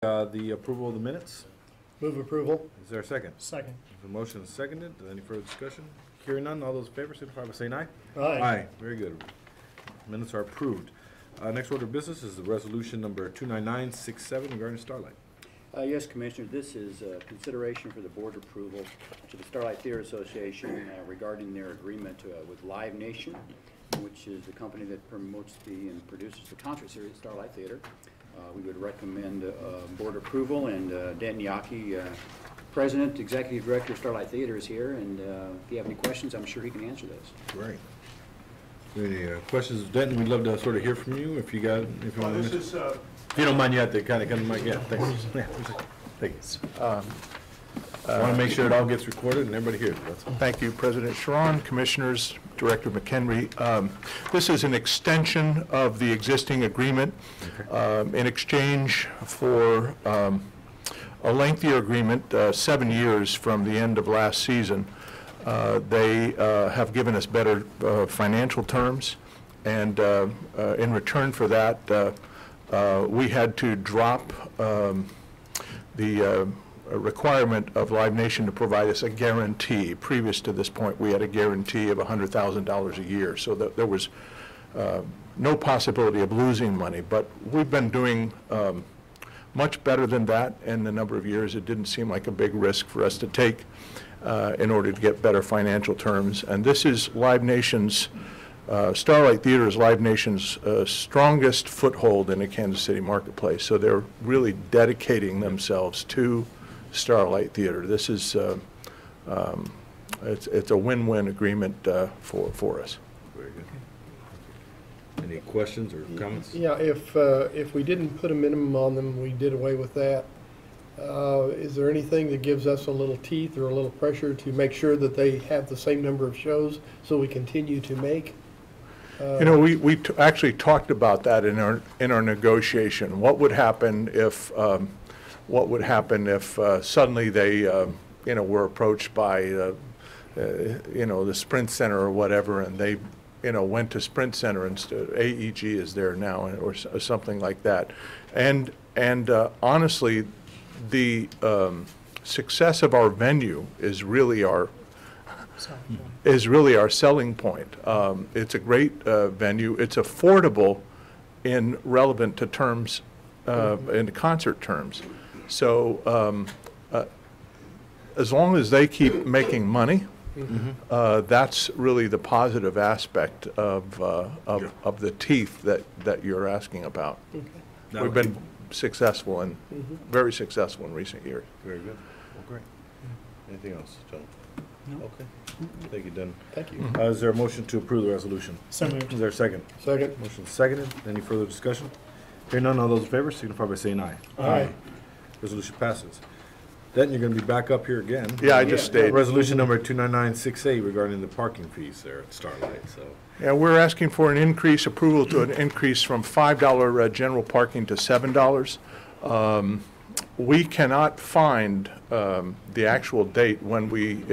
The approval of the minutes. Move approval. Is there a second? Second. The motion is seconded. Any further discussion? Hearing none, all those in favor signify by saying aye. Aye. Very good. Minutes are approved. Next order of business is the resolution number 29967 regarding Starlight. Yes, Commissioner, this is consideration for the board approval to the Starlight Theater Association regarding their agreement with Live Nation, which is the company that promotes and produces the concert series at Starlight Theater. We would recommend board approval, and Dan Yaki, President, Executive Director of Starlight Theater, is here, and if you have any questions, I'm sure he can answer those. Great. Any questions, Denton? We'd love to sort of hear from you if you got, if you want to. This is, if you don't mind, you have to kind of come to the mic. Yeah, thanks. Yeah, thanks. I want to make sure it all gets recorded and everybody hears it. That's all. thank you, President Sharon, Commissioners, Director McHenry. This is an extension of the existing agreement in exchange for a lengthier agreement, 7 years from the end of last season. They have given us better financial terms, and in return for that, we had to drop the requirement of Live Nation to provide us a guarantee. Previous to this point, we had a guarantee of $100,000 a year, so that there was no possibility of losing money. But we've been doing much better than that in a number of years. It didn't seem like a big risk for us to take in order to get better financial terms. And this is Live Nation's, Starlight Theater is Live Nation's strongest foothold in the Kansas City marketplace. So they're really dedicating themselves to Starlight Theater. This is, it's a win-win agreement for us. Very good. Any questions or comments? Yeah, if we didn't put a minimum on them, we did away with that. Is there anything that gives us a little teeth or a little pressure to make sure that they have the same number of shows so we continue to make? You know, we actually talked about that in our negotiation. What would happen if suddenly they you know, were approached by you know, the Sprint Center or whatever, and they went to Sprint Center instead. AEG is there now, or something like that. And honestly, the success of our venue is really our selling point. It's a great venue. It's affordable in relevant to terms, in concert terms. So as long as they keep making money, that's really the positive aspect of the teeth that you're asking about. Okay. We've been successful and very successful in recent years. Very good. Well, great. Anything else, gentlemen? No. Okay. Thank you, Denton. Thank you. Is there a motion to approve the resolution? So moved. Is there a second? Second. Motion is seconded. Any further discussion? Hearing none, all those in favor signify by saying aye. Aye. Resolution passes. Denton, you're going to be back up here again. Yeah, I just stayed. Resolution number 29968 regarding the parking fees there at Starlight. So, Yeah, we're asking for an increase, approval to an increase from $5 general parking to $7. We cannot find the actual date when we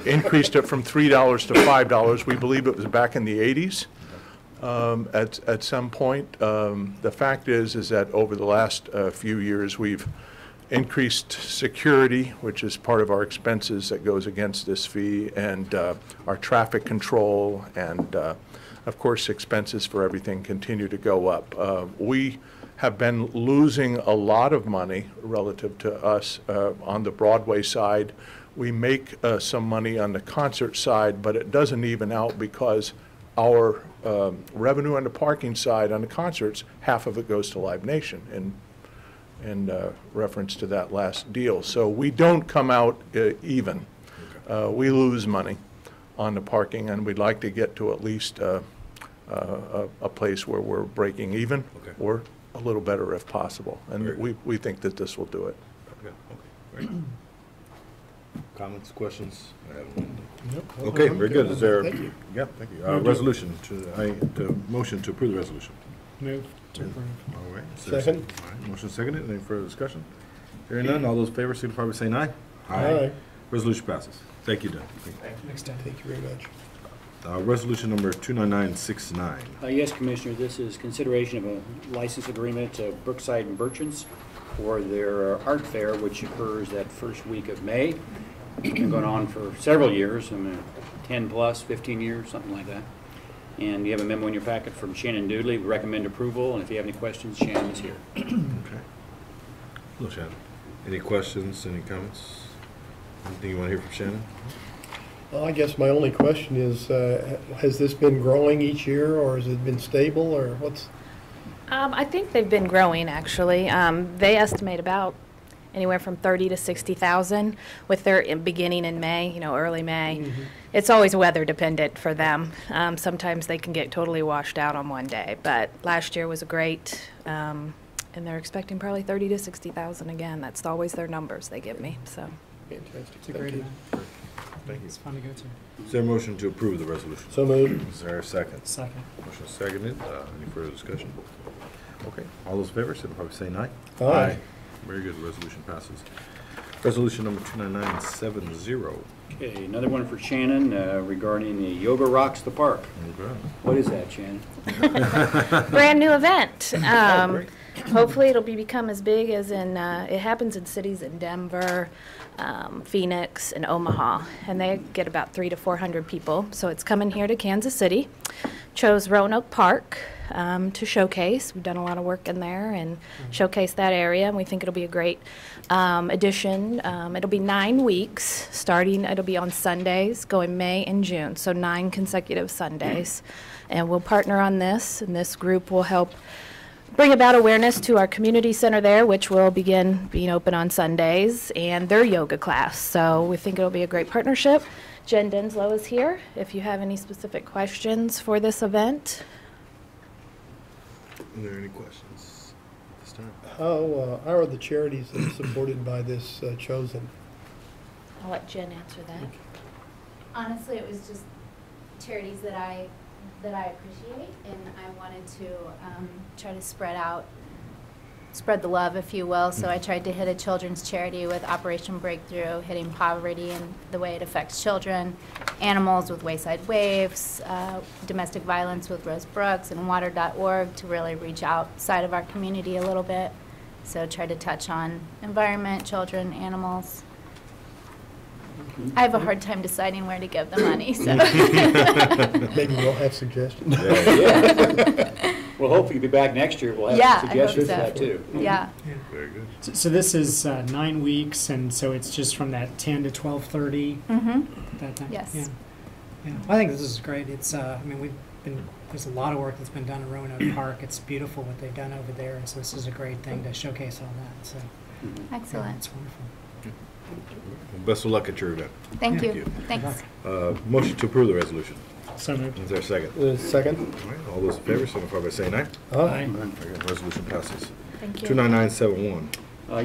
increased it from $3 to $5. We believe it was back in the 80s at some point. The fact is that over the last few years, we've increased security, which is part of our expenses that goes against this fee, and our traffic control, and of course expenses for everything continue to go up. We have been losing a lot of money relative to us on the Broadway side. We make some money on the concert side, but it doesn't even out because our revenue on the parking side on the concerts, half of it goes to Live Nation in reference to that last deal. So we don't come out even. We lose money on the parking, and we'd like to get to at least a place where we're breaking even, or a little better if possible. And we think that this will do it. okay, great. Comments, questions? Nope. Okay, very good. Is there? Thank you. Yeah, thank you. Resolution to motion to approve the resolution. Move to approve. All right. Second. All right. Motion seconded. Any further discussion? Hearing none, all those in favor signify by saying aye. Aye. Resolution passes. Thank you, Dan. Next time. Thank you very much. Resolution number 29969. Yes, Commissioner, this is consideration of a license agreement to Brookside Merchants for their art fair, which occurs that first week of May. It's been going on for several years, 10 plus, 15 years, something like that. And you have a memo in your packet from Shannon Doodley. We recommend approval, and if you have any questions, Shannon is here. Okay. Hello, Shannon. Any questions, any comments? Anything you want to hear from Shannon? Well, I guess my only question is, has this been growing each year, or has it been stable, or what's? I think they've been growing, actually. They estimate about anywhere from 30 to 60,000 with their beginning in May, early May. Mm-hmm. It's always weather dependent for them. Sometimes they can get totally washed out on one day, but last year was a great, and they're expecting probably 30 to 60,000 again. That's always their numbers they give me, so. Fantastic. It's a Thank great you. event. Thank you. It's fun to go to. Is there a motion to approve the resolution? So moved. Is there a second? Second. Motion seconded. Any further discussion? Okay. All those in favor, signify by saying aye. Aye. Very good. The resolution passes. Resolution number 29970. Okay, another one for Shannon regarding the Yoga Rocks the Park. Okay. What is that, Shannon? Brand new event. Great. Hopefully it'll become as big as it happens in cities in Denver, Phoenix, and Omaha. And they get about 300 to 400 people. So it's coming here to Kansas City. Chose Roanoke Park to showcase. We've done a lot of work in there and showcase that area. And we think it'll be a great addition. It'll be 9 weeks starting. It'll be on Sundays going May and June. So 9 consecutive Sundays. And we'll partner on this. And this group will help bring about awareness to our community center there, which will begin being open on Sundays, and their yoga class. So we think it'll be a great partnership. Jen Denslow is here if you have any specific questions for this event. Are there any questions at this time? How are the charities that are supported by this chosen? I'll let Jen answer that. Honestly, it was just charities that I appreciate, and I wanted to try to spread the love, if you will. So I tried to hit a children's charity with Operation Breakthrough, hitting poverty and the way it affects children, animals with Wayside Waves, domestic violence with Rose Brooks, and water.org to really reach outside of our community a little bit. So try to touch on environment, children, animals. I have a hard time deciding where to give the money, so. Maybe we'll have suggestions. Well, hopefully you'll be back next year. We'll have Yeah, I hope suggestions so. for that, too. Yeah. Very good. So this is 9 weeks, and so it's just from that 10 to 12:30. Mm-hmm. That time. Yes. Yeah. Yeah. I think this is great. It's there's a lot of work that's been done in Roanoke Park. It's beautiful what they've done over there, and so this is a great thing to showcase all that. So yeah, Excellent. it's wonderful. Well, best of luck at your event. Thank Thank you. you. Thanks. Motion to approve the resolution. So moved. Is there a second? Second? All right. All those in favor, signify by saying aye. Aye. Very good. Resolution passes. Thank you. 29971.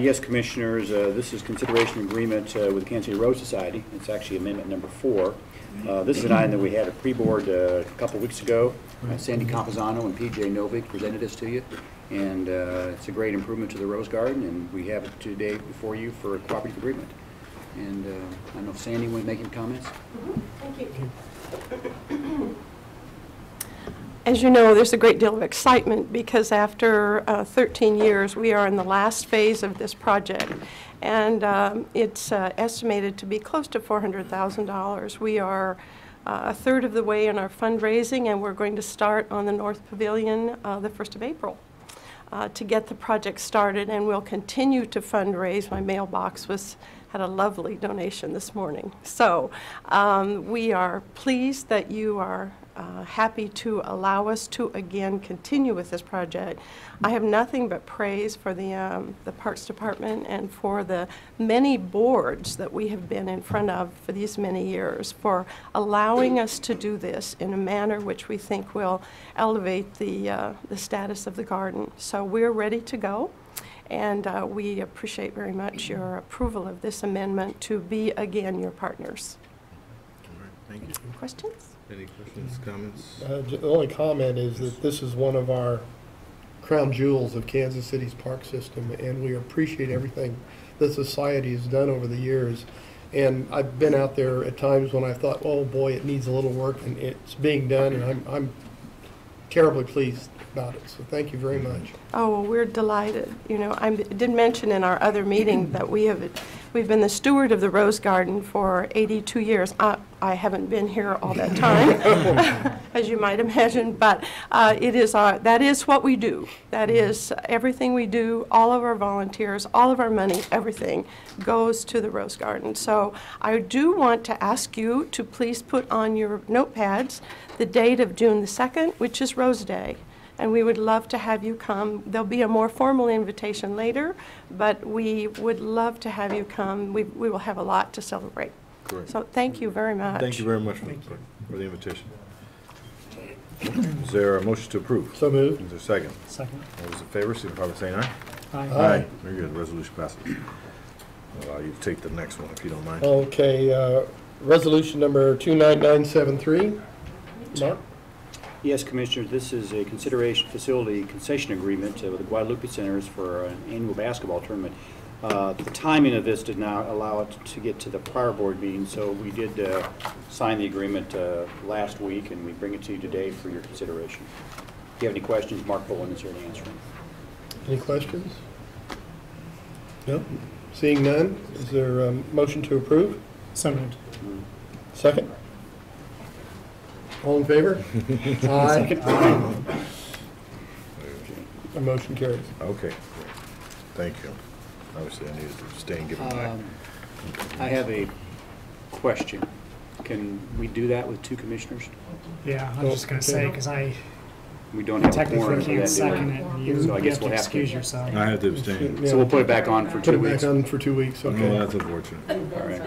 Yes, Commissioners, this is consideration agreement with the Kansas City Road Society. It's actually amendment number 4. This is an item that we had a pre-board a couple weeks ago. Sandy Campazano and P.J. Novick presented this to you. And it's a great improvement to the Rose Garden, and we have it today before you for a cooperative agreement. And I don't know if Sandy want to make any comments? Thank you. As you know, there's a great deal of excitement because after 13 years, we are in the last phase of this project. And it's estimated to be close to $400,000. We are a third of the way in our fundraising, and we're going to start on the North Pavilion the 1st of April. To get the project started, and we'll continue to fundraise. My mailbox had a lovely donation this morning. So we are pleased that you are happy to allow us to again continue with this project. I have nothing but praise for the Parks Department and for the many boards that we have been in front of for these many years for allowing us to do this in a manner which we think will elevate the status of the garden. So we're ready to go, and we appreciate very much your approval of this amendment to be again your partners. All right. Thank you. Questions? Any questions, comments? The only comment is that this is one of our crown jewels of Kansas City's park system, and we appreciate everything the society has done over the years. And I've been out there at times when I thought, oh boy, it needs a little work, and it's being done, and I'm terribly pleased about it, so thank you very much. Oh, well, we're delighted. You know, I did mention in our other meeting that we've been the steward of the Rose Garden for 82 years. I haven't been here all that time, as you might imagine, but that is what we do. That is everything we do. All of our volunteers, all of our money, everything goes to the Rose Garden. So I do want to ask you to please put on your notepads the date of June the 2nd, which is Rose Day. And we would love to have you come. There'll be a more formal invitation later, but we would love to have you come. We will have a lot to celebrate. Great. So thank you very much. Thank you very much for the invitation. Is there a motion to approve? So moved. Is there a second? Second. All those in favor, signify by saying aye. Aye. Very good, resolution passes. I'll allow you to take the next one if you don't mind. Okay, resolution number 29973. Mark? Yes, Commissioners, this is a facility concession agreement with the Guadalupe Centers for an annual basketball tournament. The timing of this did not allow it to get to the prior board meeting, so we did sign the agreement last week, and we bring it to you today for your consideration. If you have any questions, Mark Bowen is here to answer them. Any questions? No? Seeing none, is there a motion to approve? So moved. Second? All in favor? Aye. The motion carries. Okay, thank you. Obviously, I needed to stay and give it back. I have a question. Can we do that with two commissioners? Yeah, I was just going to say, because I We don't have a technically quorum for can't that, do second we? it. and You So I guess have to we'll have to- excuse yourself. I have to abstain. So we'll put it back on for Put 2 it back weeks. on for 2 weeks, Oh, okay. that's unfortunate. All right.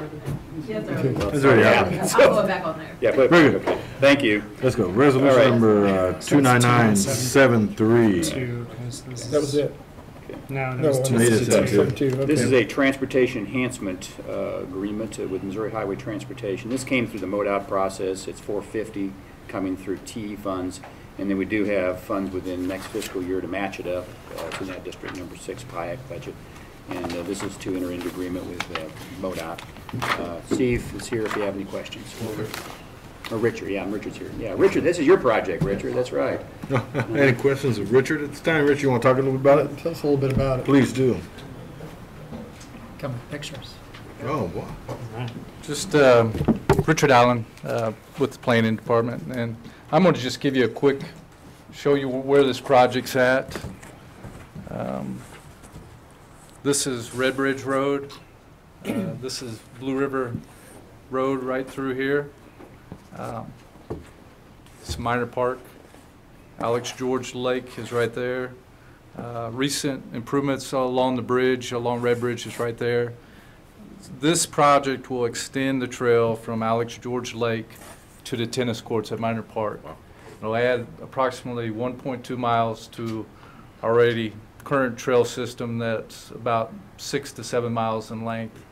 It's already happened. I'll go back on there. Yeah, put it Very back, okay. Thank you. Let's go. All right. Resolution number 29973. Two, 'cause this That was is- it? No, No, there was two. Made it to two. two, This is okay. a transportation enhancement agreement with Missouri Highway Transportation. This came through the MoDOT process. It's $450 coming through TE funds. And then we do have funds within next fiscal year to match it up. It's in that District Number 6 PIAC budget. And this is to enter into agreement with MoDOT. Steve is here if you have any questions. Or Richard, yeah, Richard's here. Yeah, Richard, this is your project, Richard, that's right. Any questions of Richard at this time? Richard, you want to talk a little bit about it? Tell us a little bit about it. Please do. Come with pictures. Oh, wow. Just Richard Allen with the Planning Department, and I'm going to just give you a quick, show you where this project's at. This is Red Bridge Road. This is Blue River Road right through here. It's Minor Park. Alex George Lake is right there. Recent improvements along the bridge, along Red Bridge is right there. This project will extend the trail from Alex George Lake to the tennis courts at Minor Park. It'll add approximately 1.2 miles to already current trail system that's about 6 to 7 miles in length.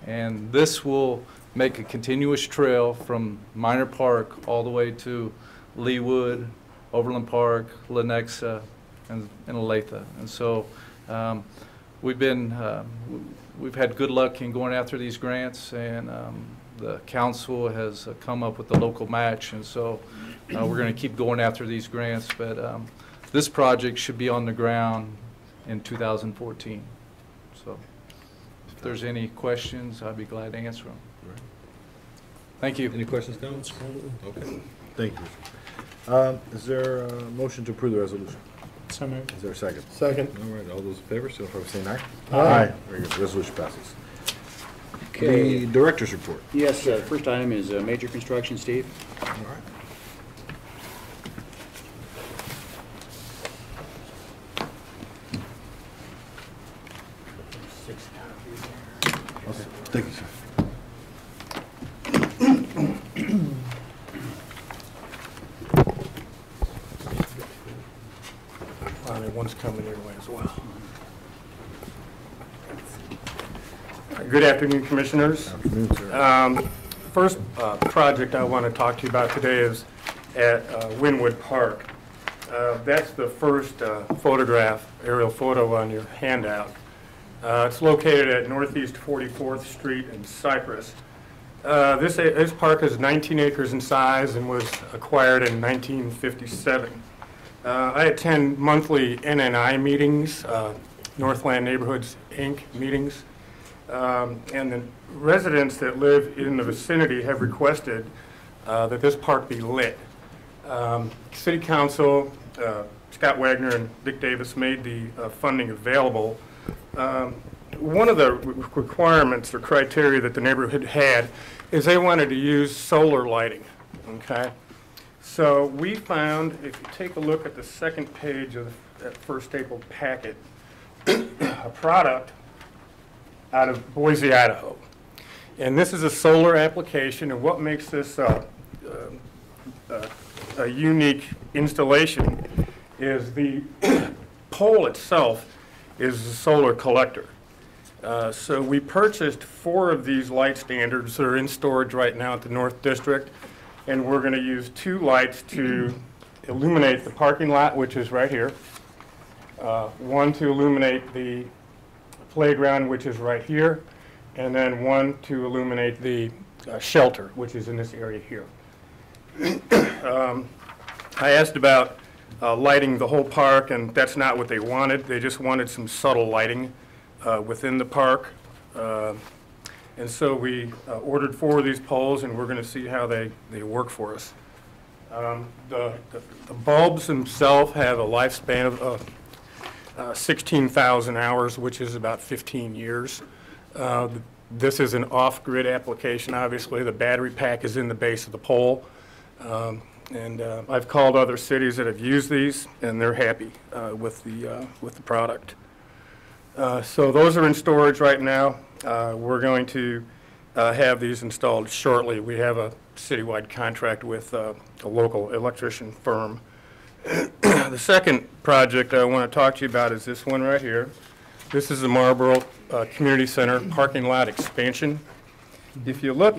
And this will make a continuous trail from Minor Park all the way to Leawood, Overland Park, Lenexa, and Olathe. And so we've had good luck in going after these grants, and the council has come up with a local match, and so we're going to keep going after these grants. But this project should be on the ground in 2014. So if there's any questions, I'd be glad to answer them. Thank you. Any questions, comments? Okay, thank you. Is there a motion to approve the resolution? So moved. Is there a second? Second. All right, all those in favor, signify by saying aye. Aye. Very good, resolution passes. Okay. The director's report. Yes, first item is major construction, Steve. All right. Thank you, sir. Finally, one's coming your way as well. Good afternoon, Commissioners. Afternoon, sir. First project I want to talk to you about today is at Wynwood Park. That's the first photograph, aerial photo on your handout. It's located at Northeast 44th Street in Cypress. This park is 19 acres in size and was acquired in 1957. I attend monthly NNI meetings, Northland Neighborhoods, Inc. meetings. And the residents that live in the vicinity have requested that this park be lit. City Council, Scott Wagner and Dick Davis made the funding available. One of the requirements or criteria that the neighborhood had is they wanted to use solar lighting, okay? So we found, if you take a look at the second page of that first stapled packet, a product out of Boise, Idaho. And this is a solar application, and what makes this a unique installation is the pole itself is a solar collector. So we purchased 4 of these light standards that are in storage right now at the North District, and we're going to use 2 lights to illuminate the parking lot, which is right here. One to illuminate the playground, which is right here, and then one to illuminate the shelter, which is in this area here. I asked about lighting the whole park, and that's not what they wanted. They just wanted some subtle lighting within the park. And so we ordered 4 of these poles, and we're going to see how they work for us. The bulbs themselves have a lifespan of 16,000 hours, which is about 15 years. This is an off-grid application, obviously. The battery pack is in the base of the pole. And I've called other cities that have used these, and they're happy with the product. So those are in storage right now. We're going to have these installed shortly. We have a citywide contract with a local electrician firm. The second project I want to talk to you about is this one right here. This is the Marlboro Community Center parking lot expansion. If you look,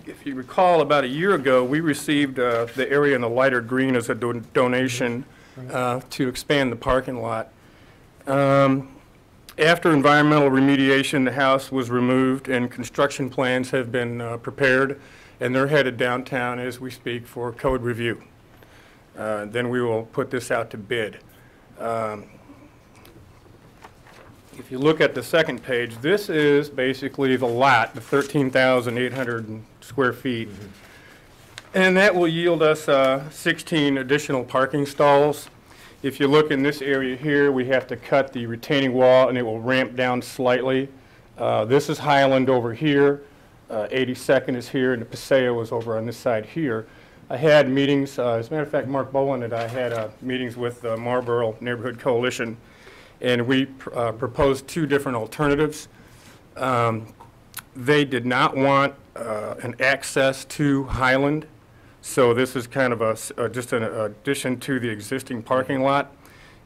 if you recall, about a year ago, we received the area in the lighter green as a donation to expand the parking lot. After environmental remediation, the house was removed and construction plans have been prepared, and they're headed downtown as we speak for code review. Then we will put this out to bid. If you look at the second page, this is basically the lot, the 13,800 square feet. And that will yield us 16 additional parking stalls. If you look in this area here, we have to cut the retaining wall, and it will ramp down slightly. This is Highland over here. 82nd is here, and the Paseo is over on this side here. I had meetings, as a matter of fact, Mark Boland and I had meetings with the Marlboro Neighborhood Coalition, and we proposed 2 different alternatives. They did not want an access to Highland, so this is kind of just an addition to the existing parking lot,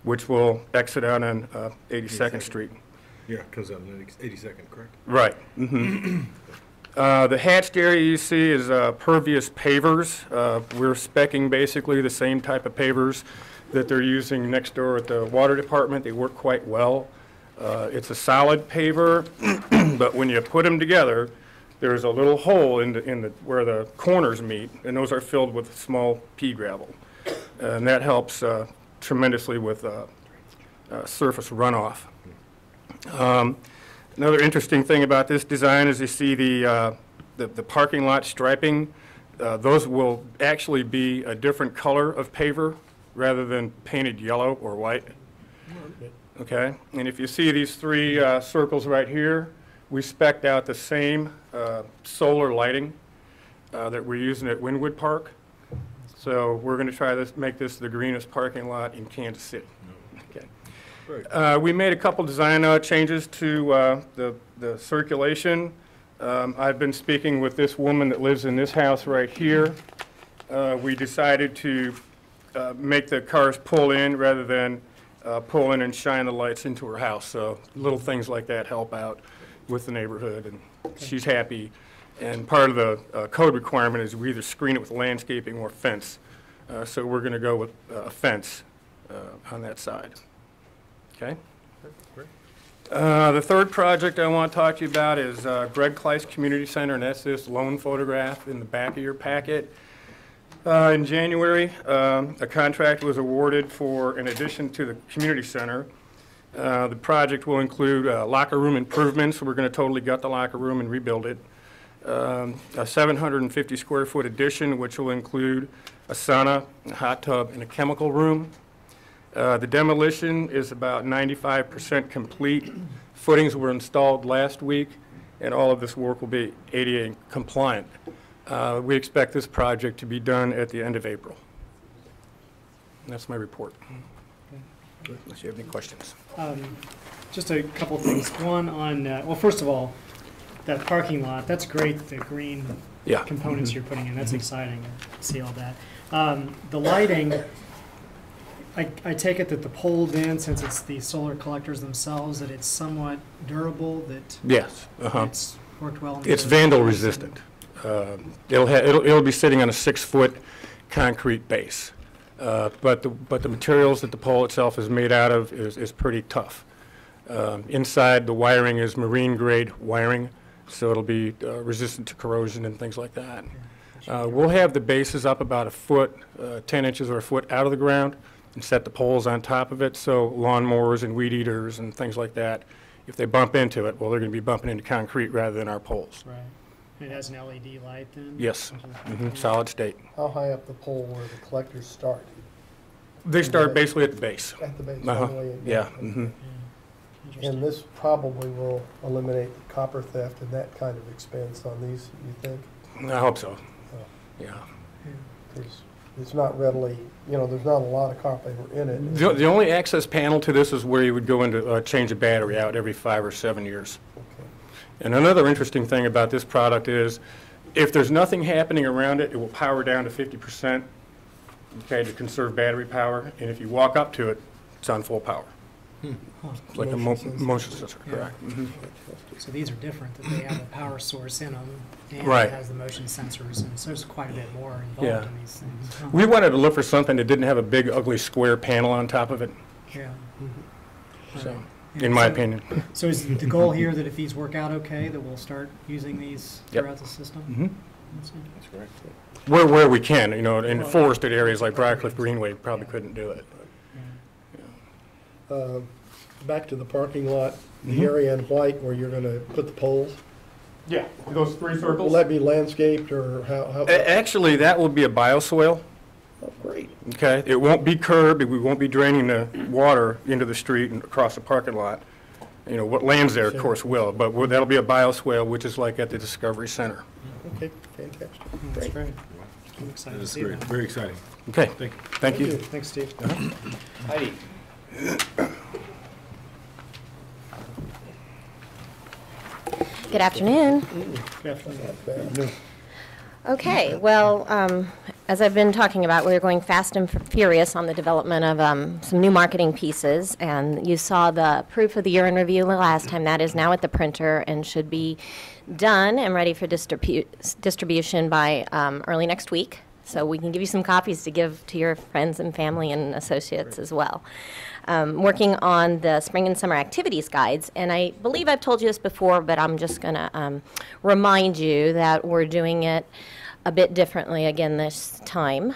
which will exit out on 82nd Street. Yeah, because on 82nd, correct? Right. The hatched area you see is pervious pavers. We're speccing basically the same type of pavers that they're using next door at the water department. They work quite well. It's a solid paver, but when you put them together, there's a little hole in the where the corners meet, and those are filled with small pea gravel. And that helps tremendously with surface runoff. Another interesting thing about this design is you see the parking lot striping. Those will actually be a different color of paver rather than painted yellow or white. Okay, and if you see these 3 circles right here, we spec'd out the same solar lighting that we're using at Wynwood Park. So we're going to try to make this the greenest parking lot in Kansas City. Okay. We made a couple design changes to the circulation. I've been speaking with this woman that lives in this house right here. We decided to make the cars pull in rather than pull in and shine the lights into her house. So little things like that help out with the neighborhood, and she's happy. And part of the code requirement is we either screen it with landscaping or fence. So we're going to go with a fence on that side. Okay? The third project I want to talk to you about is Greg Kleiss Community Center, and that's this lone photograph in the back of your packet. In January, a contract was awarded for an addition to the community center. The project will include locker room improvements. We're going to totally gut the locker room and rebuild it. A 750 square foot addition, which will include a sauna, a hot tub, and a chemical room. The demolition is about 95% complete. Footings were installed last week, and all of this work will be ADA compliant. We expect this project to be done at the end of April. And that's my report. Unless you have any questions. Just a couple things. One on, well, first of all, that parking lot, that's great, the green Yeah. components you're putting in, that's exciting, to see all that. The lighting, I take it that the pole then, since it's the solar collectors themselves, that it's somewhat durable, that Yes. it's worked well? in the It's other- vandal resistant. It'll be sitting on a 6-foot concrete base. But the materials that the pole itself is made out of is pretty tough. Inside, the wiring is marine grade wiring, so it'll be resistant to corrosion and things like that. We'll have the bases up about a foot, 10 inches or a foot out of the ground, and set the poles on top of it, so lawnmowers and weed eaters and things like that, if they bump into it, well, they're going to be bumping into concrete rather than our poles. Right. It has an LED light then? Yes, solid state. How high up the pole where the collectors start? They start basically at the base. At the base, Uh-huh. all the way in? Yeah. And this probably will eliminate copper theft and that kind of expense on these, you think? I hope so. Yeah. Because it's not readily, there's not a lot of copper in it. The only access panel to this is where you would go in to change a battery out every 5 or 7 years. Okay. And another interesting thing about this product is if there's nothing happening around it, it will power down to 50%, okay, to conserve battery power. And if you walk up to it, it's on full power. It's like a motion sensor, correct. So these are different, that they have a power source in them, and Right. it has the motion sensors, and so there's quite a bit more Yeah. involved in these things. Huh. We wanted to look for something that didn't have a big, ugly square panel on top of it, Yeah. so, Right. in my So- opinion. So is the goal here that if these work out okay, that we'll start using these Yep. throughout the system? Mhm. That's good. Where we can, in forested areas like Briarcliff Greenway, probably couldn't do it. Back to the parking lot, the Mhm. area in white where you're going to put the poles. Yeah, those 3 Will circles. that be landscaped or how? Actually, that will be a bioswale. Oh, great. Okay, it won't be curbed, we won't be draining the water into the street and across the parking lot. What lands there, of course, will, but that'll be a bioswale, which is like at the Discovery Center. Okay, fantastic. That's great. I'm excited That to is see great, that. very exciting. Okay, Thank you. thank you. Thanks, Steve. Heidi? Good afternoon. Good afternoon. Not bad. Okay, well, as I've been talking about, we're going fast and furious on the development of some new marketing pieces, and you saw the proof of the year in review the last time. That is now at the printer and should be done and ready for distribution by early next week. So we can give you some copies to give to your friends and family and associates as well. Working on the spring and summer activities guides, and I believe I've told you this before, but I'm just going to remind you that we're doing it a bit differently again this time.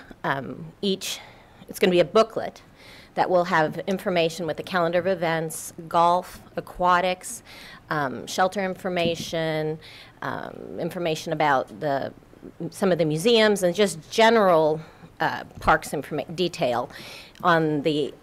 It's going to be a booklet that will have information with the calendar of events, golf, aquatics, shelter information, information about some of the museums, and just general parks detail on the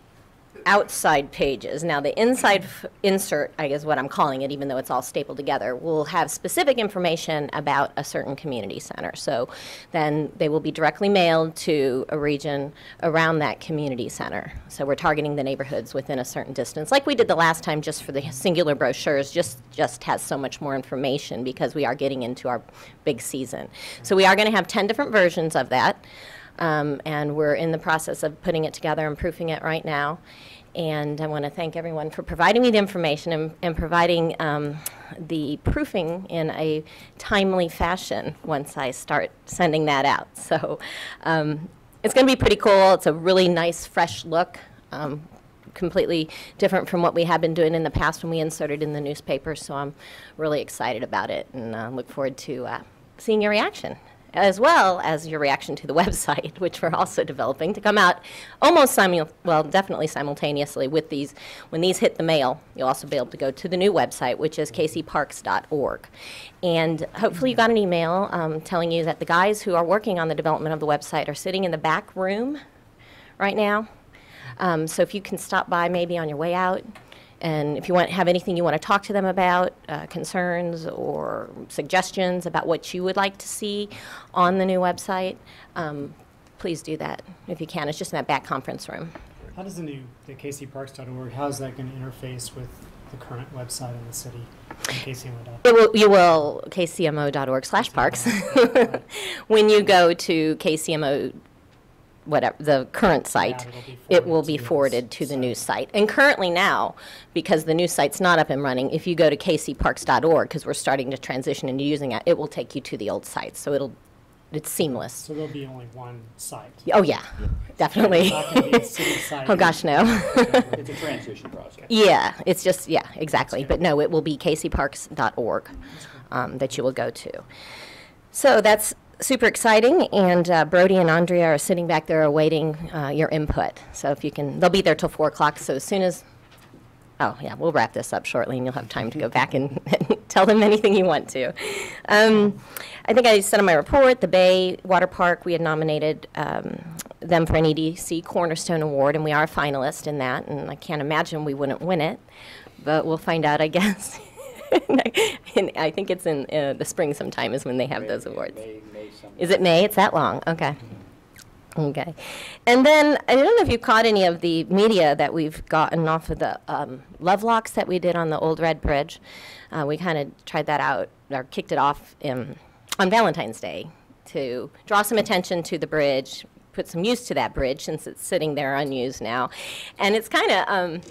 outside pages. Now, the inside insert, I guess what I'm calling it, even though it's all stapled together, will have specific information about a certain community center. So then they will be directly mailed to a region around that community center. So we're targeting the neighborhoods within a certain distance, like we did the last time just for the singular brochures, just has so much more information because we are getting into our big season. So we are going to have 10 different versions of that. And we're in the process of putting it together and proofing it right now. And I want to thank everyone for providing me the information and providing the proofing in a timely fashion once I start sending that out. So it's going to be pretty cool. It's a really nice, fresh look, completely different from what we have been doing in the past when we inserted in the newspaper. So I'm really excited about it and look forward to seeing your reaction as well as your reaction to the website, which we're also developing to come out almost definitely simultaneously with these. When these hit the mail, you'll also be able to go to the new website, which is kcparks.org. And hopefully you got an email telling you that the guys who are working on the development of the website are sitting in the back room right now. So if you can stop by maybe on your way out, and if you have anything you want to talk to them about, concerns or suggestions about what you would like to see on the new website, please do that if you can. It's just in that back conference room. How does the kcparks.org, how is that going to interface with the current website in the city, KCMO.org? You will, kcmo.org/parks. When you go to KCMO, whatever, the current site, it will be forwarded to the new site. And currently now, because the new site's not up and running, if you go to kcparks.org, because we're starting to transition into using it, it will take you to the old site. So it's seamless. So there'll be only one site? Oh, yeah, definitely. It's not going to be a city site. Oh, gosh, no. It's a transition process. Yeah, it's just, yeah, exactly. But no, it will be kcparks.org that you will go to. So that's super exciting, and Brody and Andrea are sitting back there awaiting your input. So if you can, they'll be there till 4 o'clock, so as soon as, oh yeah, we'll wrap this up shortly and you'll have time to go back and tell them anything you want to. I think I said in my report, the Bay Water Park, we had nominated them for an EDC Cornerstone Award, and we are a finalist in that, and I can't imagine we wouldn't win it, but we'll find out, I guess. And I think it's in the spring sometime is when they have those awards. May Is it May? It's that long. Okay. Okay. And then I don't know if you caught any of the media that we've gotten off of the love locks that we did on the Old Red Bridge. We kind of tried that out, or kicked it off on Valentine's Day to draw some attention to the bridge, put some use to that bridge since it's sitting there unused now. And it's kind of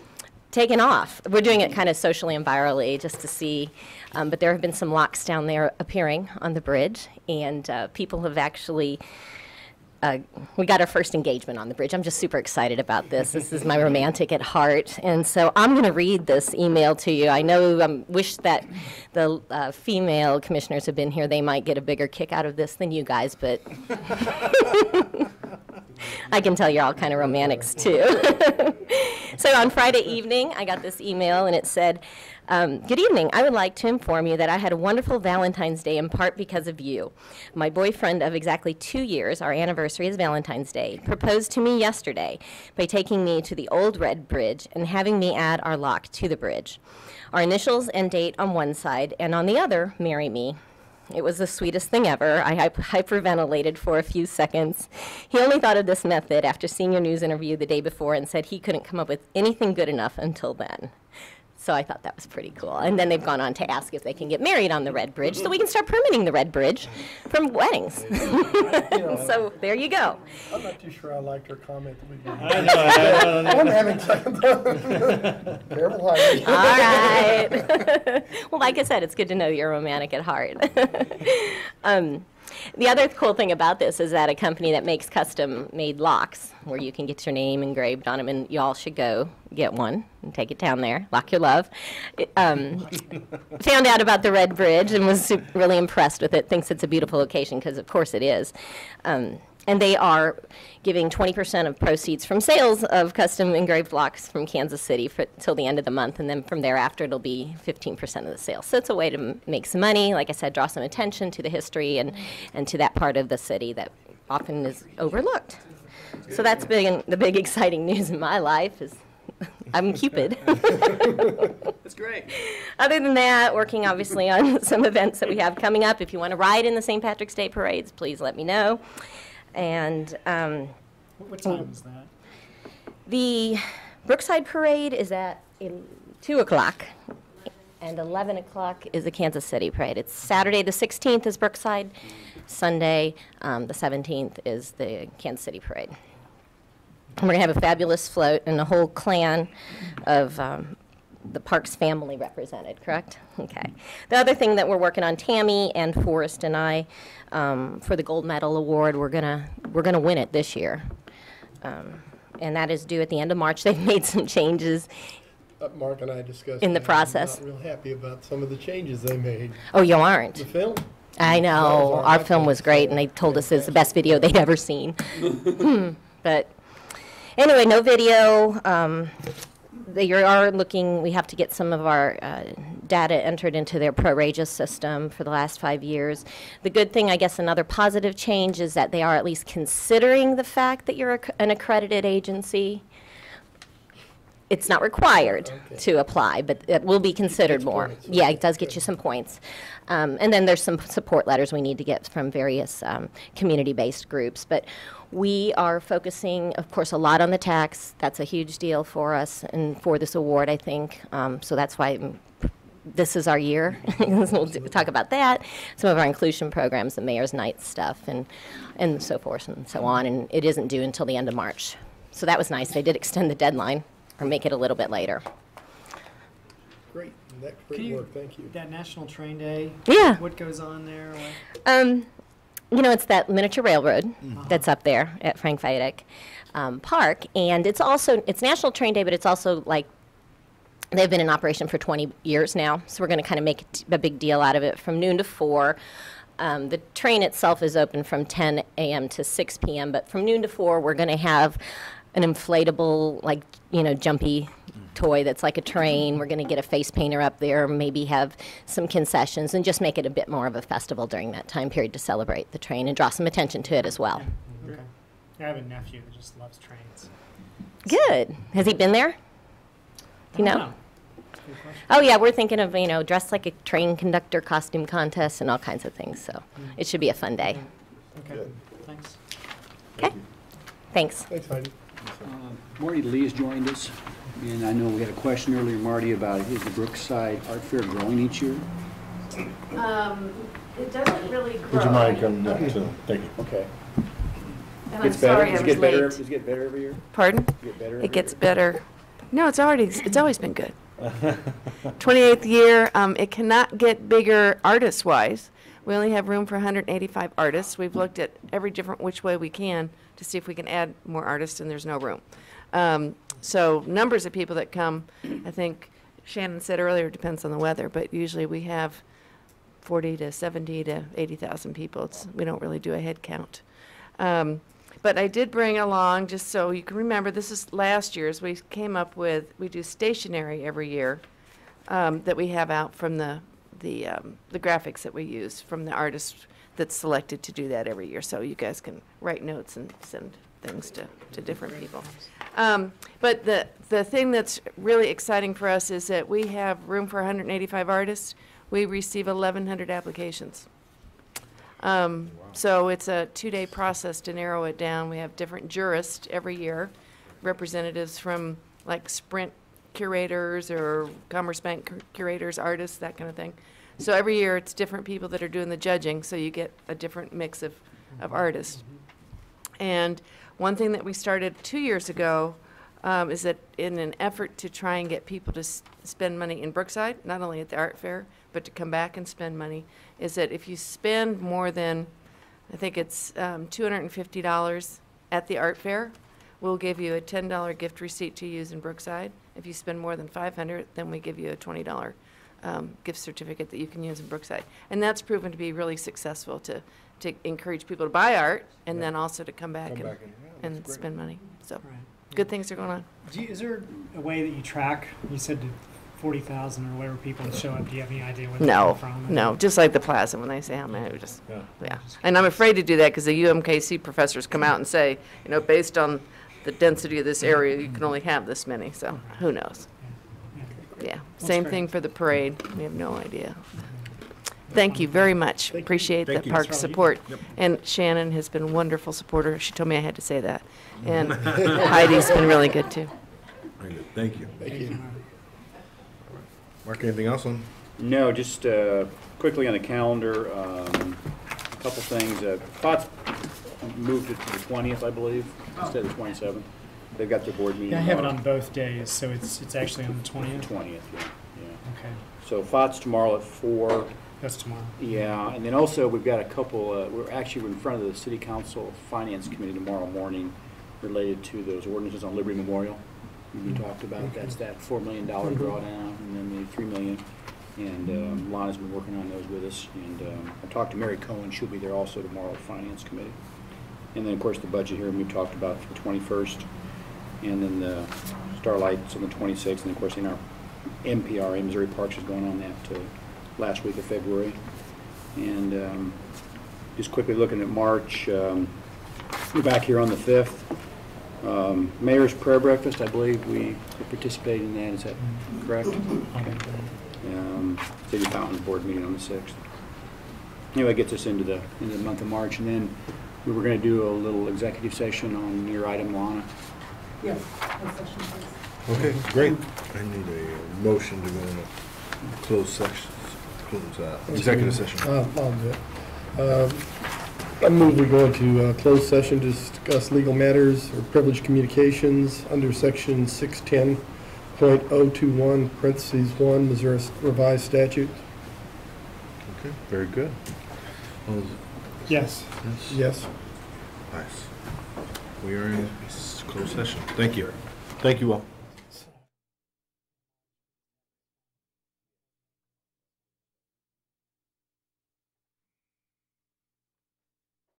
taken off. We're doing it kind of socially and virally just to see, but there have been some locks down there appearing on the bridge, and people have actually, we got our first engagement on the bridge. I'm just super excited about this. This is my romantic at heart, and so I'm going to read this email to you. I know, wish that the female commissioners had been here. They might get a bigger kick out of this than you guys, but I can tell you're all kind of romantics too. So on Friday evening, I got this email, and it said, good evening. I would like to inform you that I had a wonderful Valentine's Day in part because of you. My boyfriend of exactly 2 years, our anniversary is Valentine's Day, proposed to me yesterday by taking me to the Old Red Bridge and having me add our lock to the bridge. Our initials and date on one side, and on the other, marry me. It was the sweetest thing ever. I hyperventilated for a few seconds. He only thought of this method after seeing your news interview the day before and said he couldn't come up with anything good enough until then. So I thought that was pretty cool. And then they've gone on to ask if they can get married on the Red Bridge so we can start permitting the Red Bridge from weddings. So there you go. I'm not too sure I liked her comment that we made. I know. I'm having second thought. Careful, Heidi. All right. Well, like I said, it's good to know you're romantic at heart. The other cool thing about this is that a company that makes custom-made locks, where you can get your name engraved on them, and you all should go get one and take it down there, lock your love, found out about the Red Bridge and was really impressed with it, thinks it's a beautiful location, because of course it is. And they are giving 20% of proceeds from sales of custom engraved locks from Kansas City till the end of the month, and then from thereafter it'll be 15% of the sales. So it's a way to make some money, like I said, draw some attention to the history and to that part of the city that often is overlooked. So that's the big exciting news in my life is I'm Cupid. That's great. Other than that, working obviously on some events that we have coming up. If you want to ride in the St. Patrick's Day parades, please let me know. And what time is that? The Brookside Parade is at 2 o'clock, and 11 o'clock is the Kansas City Parade. It's Saturday the 16th is Brookside, Sunday the 17th is the Kansas City Parade. And we're going to have a fabulous float and a whole clan of the Parks family represented, correct? Okay. The other thing that we're working on, Tammy and Forrest and I, for the Gold Medal Award, we're gonna win it this year, and that is due at the end of March. They've made some changes. Mark and I discussed in the that. process. I'm not real happy about some of the changes they made. Oh, you aren't? The film. I know, our film was great, and they told us it's the best video they'd ever seen. But anyway, no video. They are looking, we have to get some of our data entered into their ProRegis system for the last 5 years. The good thing, I guess, another positive change is that they are at least considering the fact that you're an accredited agency. It's not required to apply, but it will be considered more. Points. Yeah, it does get you some points. And then there's some support letters we need to get from various community-based groups. But we are focusing, of course, a lot on the tax. That's a huge deal for us and for this award, I think. So that's why this is our year. We'll talk about that. Some of our inclusion programs, the Mayor's Night stuff, and so forth and so on. And it isn't due until the end of March. So that was nice. They did extend the deadline or make it a little bit later. Great, that's great work, thank you. That National Train Day? Yeah. What goes on there? What? You know, it's that miniature railroad that's up there at Frank Vietek Park, and it's National Train Day, but it's also like they've been in operation for 20 years now, so we're going to kind of make a big deal out of it from noon to 4. The train itself is open from 10 a.m. to 6 p.m., but from noon to 4, we're going to have an inflatable, like, jumpy toy that's like a train. We're going to get a face painter up there, maybe have some concessions, and just make it a bit more of a festival during that time period to celebrate the train and draw some attention to it as well. Okay. I have a nephew that just loves trains. Good. Has he been there? Do you know? Good question. Oh, yeah, we're thinking of, dressed like a train conductor costume contest and all kinds of things, so it should be a fun day. Okay, thanks. Okay? Thanks. Thanks, Heidi. Marty Lee's joined us, and I know we had a question earlier, Marty, about is the Brookside Art Fair growing each year? It doesn't really grow. Would you mind coming up to, thank you. Okay. And I'm Gets better? sorry I Does it was get better? late. Does it get better every year? Pardon? Does it get better every It gets year? better. No, it's always been good. 28th year, it cannot get bigger artist-wise. We only have room for 185 artists. We've looked at every different which way we can to see if we can add more artists, and there's no room. So numbers of people that come, I think Shannon said earlier, depends on the weather, but usually we have 40 to 70 to 80,000 people. We don't really do a head count. But I did bring along, just so you can remember, this is last year's, we came up with, we do stationery every year that we have out from the graphics that we use from the artist that's selected to do that every year. So you guys can write notes and send things to different people. But the thing that's really exciting for us is that we have room for 185 artists. We receive 1,100 applications. So it's a 2-day process to narrow it down. We have different jurists every year, representatives from like Sprint curators or Commerce Bank curators, artists, that kind of thing. So every year it's different people that are doing the judging, so you get a different mix of artists. And one thing that we started 2 years ago is that in an effort to try and get people to spend money in Brookside, not only at the art fair, but to come back and spend money, is that if you spend more than, I think it's $250 at the art fair, we'll give you a $10 gift receipt to use in Brookside. If you spend more than $500, then we give you a $20 gift certificate that you can use in Brookside. And that's proven to be really successful to encourage people to buy art and then also to come back and spend money. So Right. good things are going on. Is there a way that you track? You said 40,000 or whatever people show up. Do you have any idea where they No, come from? no, just like the plaza when they say how many, we just, Yeah. yeah. And I'm afraid to do that because the UMKC professors come out and say, based on the density of this area, you can only have this many, so who knows? Yeah, same great. thing for the parade. We have no idea. Thank you very much. Appreciate the Thank you. park That's all you- support. And Shannon has been a wonderful supporter. She told me I had to say that. And Heidi's been really good too. Very good, thank you. Thank you. Mark, anything else on? No, just quickly on the calendar, a couple things. Thoughts moved it to the 20th, I believe, instead of the 27th. They've got their board meeting. Yeah, I have it on both days, so it's actually on the 20th. 20th, yeah. Okay, So FOTS tomorrow at 4. that's tomorrow. Yeah, and then also we've got a couple, we're actually in front of the City Council Finance Committee tomorrow morning related to those ordinances on Liberty Memorial. We talked about, that's that $4 million drawdown and then the $3 million. And Lana's been working on those with us. And I talked to Mary Cohen. She'll be there also tomorrow, Finance Committee. And then, of course, the budget hearing we talked about for the 21st. And then the Starlight's on the 26th. And, of course, in our MPRA, Missouri Parks, is going on that last week of February. And just quickly looking at March, we're back here on the 5th. Mayor's Prayer Breakfast, I believe we participate in that. Is that correct? Okay. City Fountain Board meeting on the 6th. Anyway, it gets us into the month of March. And then we were going to do a little executive session on your item, Lana. Yes. Okay, great. I need a motion to go into closed session, executive session. I'll do it. I move we go into closed session to discuss legal matters or privileged communications under section 610.021, parentheses 1, Missouri Revised Statutes. Okay, very good. All those- Yes. Yes. Nice. We are in closed session. Thank you. Thank you all.